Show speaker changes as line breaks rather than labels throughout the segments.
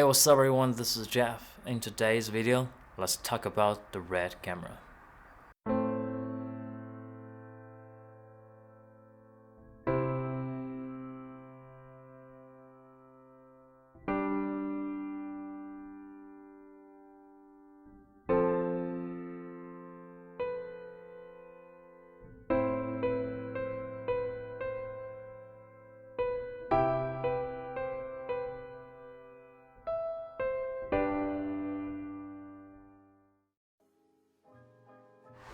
Hey, what's up everyone, this is Jeff. In today's video, let's talk about the red camera.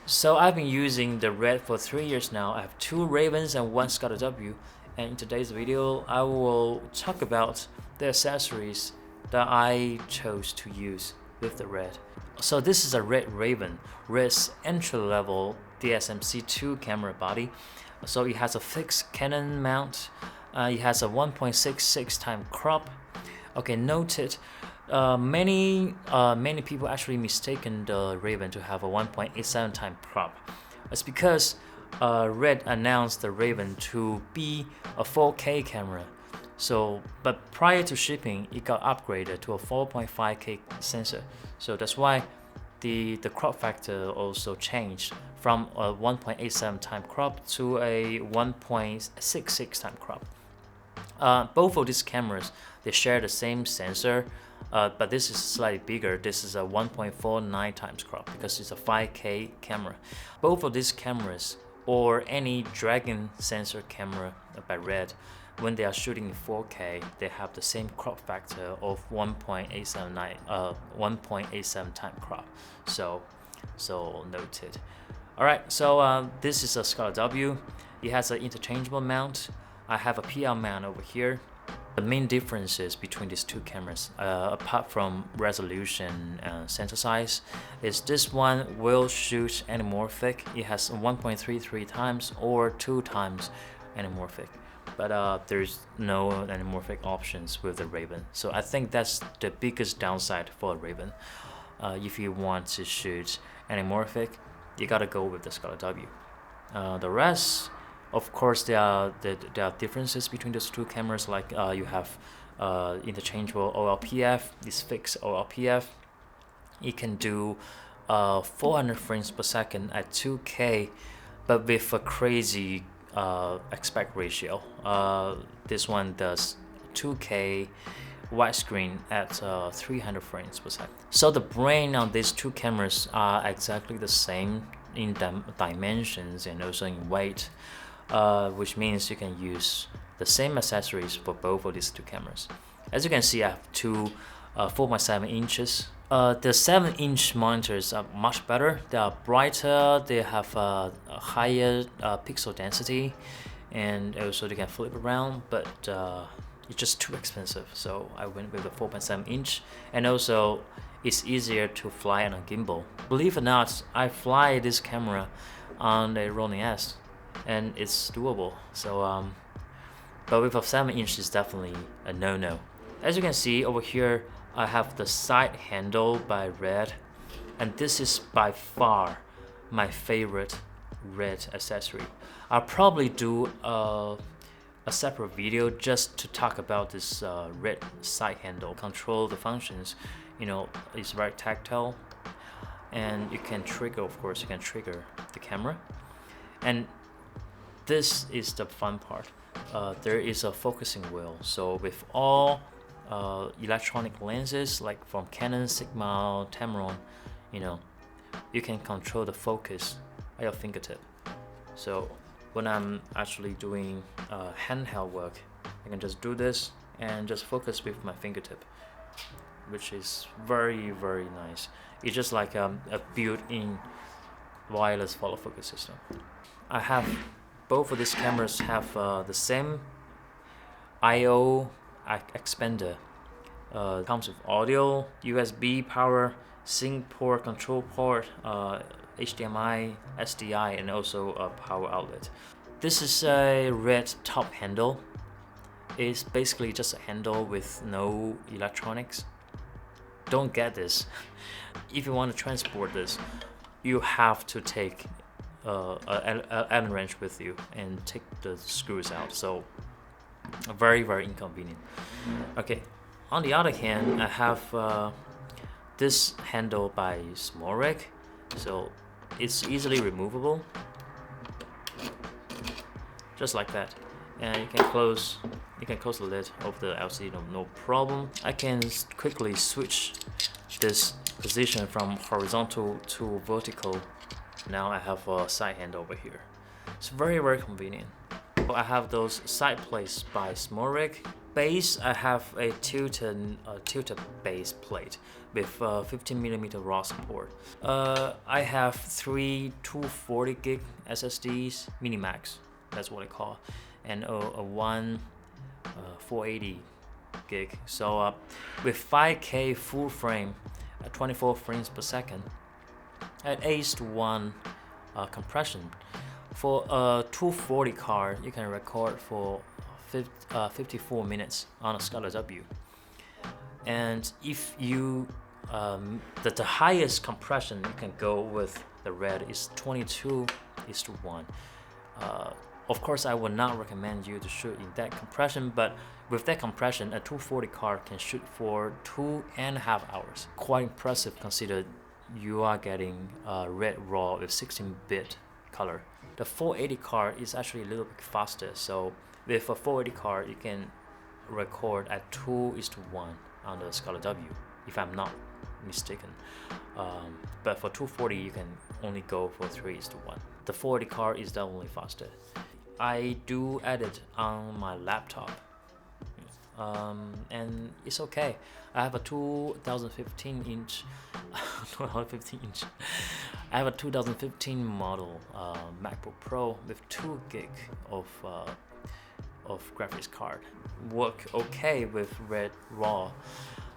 So I've been using the red for 3 years now. I have 2 Ravens and 1 scarlet-w, and in today's video I will talk about the accessories that I chose to use with the red. So this is a red Raven, red's entry-level DSMC2 camera body. So it has a fixed Canon mount, it has a 1.66 time crop. Okay, noted. Many people actually mistaken the Raven to have a 1.87 time crop. It's because Red announced the Raven to be a 4K camera. So, but prior to shipping, it got upgraded to a 4.5K sensor. So that's why the crop factor also changed from a 1.87 time crop to a 1.66 time crop. Both of these cameras, they share the same sensor, but this is slightly bigger. This is a 1.49 times crop because it's a 5K camera. Both of these cameras, or any Dragon sensor camera by Red, when they are shooting in 4K, they have the same crop factor of 1.87 time crop. So noted. Alright, so this is a scarlet-w. It has an interchangeable mount. I have a PR mount over here. The main differences between these two cameras, apart from resolution and sensor size, is this one will shoot anamorphic. It has 1.33 times or 2 times anamorphic, but there's no anamorphic options with the Raven. So I think that's the biggest downside for a Raven. If you want to shoot anamorphic, you gotta go with the scarlet-w. The rest, of course, there are differences between those two cameras. Like you have interchangeable OLPF, this fixed OLPF. It can do 400 frames per second at 2K, but with a crazy aspect ratio. This one does 2K widescreen at 300 frames per second. So the brain on these two cameras are exactly the same in dimensions and also in weight. Which means you can use the same accessories for both of these two cameras. As you can see, I have two 4.7 inches. The 7-inch monitors are much better. They are brighter, they have a higher pixel density, and also they can flip around, but it's just too expensive. So I went with a 4.7 inch, and also it's easier to fly on a gimbal. Believe it or not, I fly this camera on a Ronin S, and it's doable. So but with a 7-inch is definitely a no-no. As you can see over here, I have the side handle by Red, and this is by far my favorite Red accessory. I'll probably do a separate video just to talk about this Red side handle. Control the functions, you know, it's very tactile, and you can trigger, of course, you can trigger the camera. And this is the fun part. There is a focusing wheel. So with all electronic lenses, like from Canon, Sigma, Tamron, you know, you can control the focus at your fingertip. So when I'm actually doing handheld work, I can just do this and just focus with my fingertip, which is very, very nice. It's just like a built-in wireless follow focus system. I have both of these cameras have the same I/O expander. Comes with audio, USB power, sync port, control port, HDMI, SDI, and also a power outlet. This is a Red top handle. It's basically just a handle with no electronics. Don't get this. If you want to transport this, you have to take an Allen wrench with you and take the screws out. So very, very inconvenient. Okay, On the other hand, I have this handle by Smorek, so it's easily removable, just like that, and you can close the lid of the LCD, no problem. I can quickly switch this position from horizontal to vertical. Now I have a side handle over here. It's very convenient. I have those side plates by Smorek. Base, I have a tilted base plate with 15mm raw support. I have 3 240 gig SSDs, Minimax, that's what I call, and a one 480 gig. So with 5K full frame at 24 frames per second at Ace-1 compression. For a 240 card, you can record for 54 minutes on a scarlet-w. And if you the highest compression you can go with the red is 22:1. Of course, I would not recommend you to shoot in that compression, but with that compression, a 240 card can shoot for 2.5 hours. Quite impressive considered you are getting red raw with 16-bit color. The 480 card is actually a little bit faster, so with a 480 card, you can record at 2:1 on the scarlet-w, if I'm not mistaken. But for 240, you can only go for 3:1. The 480 card is definitely faster. I do edit on my laptop, and it's okay. I have a 2015 inch. I have a 2015 model MacBook Pro with 2 gig of graphics card. Work okay with red raw.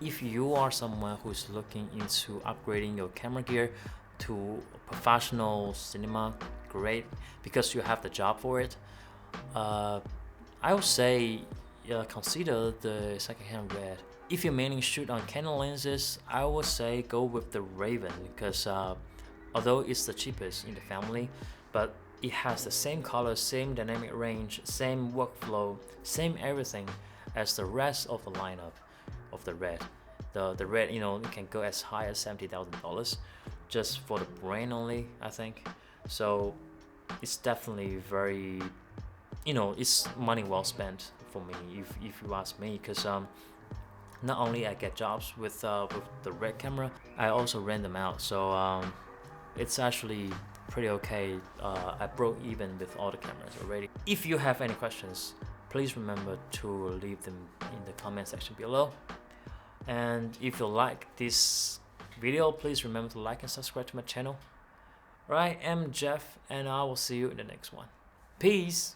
If you are someone who's looking into upgrading your camera gear to professional cinema, great, because you have the job for it. I would say consider the secondhand red. If you mainly shoot on Canon lenses, I would say go with the Raven, because although it's the cheapest in the family, but it has the same color, same dynamic range, same workflow, same everything as the rest of the lineup of the red. The red, it can go as high as $70,000 just for the brain only, I think. So it's definitely very, it's money well spent for me, if you ask me, because not only I get jobs with the red camera, I also rent them out. So it's actually pretty okay. I broke even with all the cameras already. If you have any questions, please remember to leave them in the comment section below. And if you like this video, please remember to like and subscribe to my channel. Alright, I'm Jeff, and I will see you in the next one. Peace!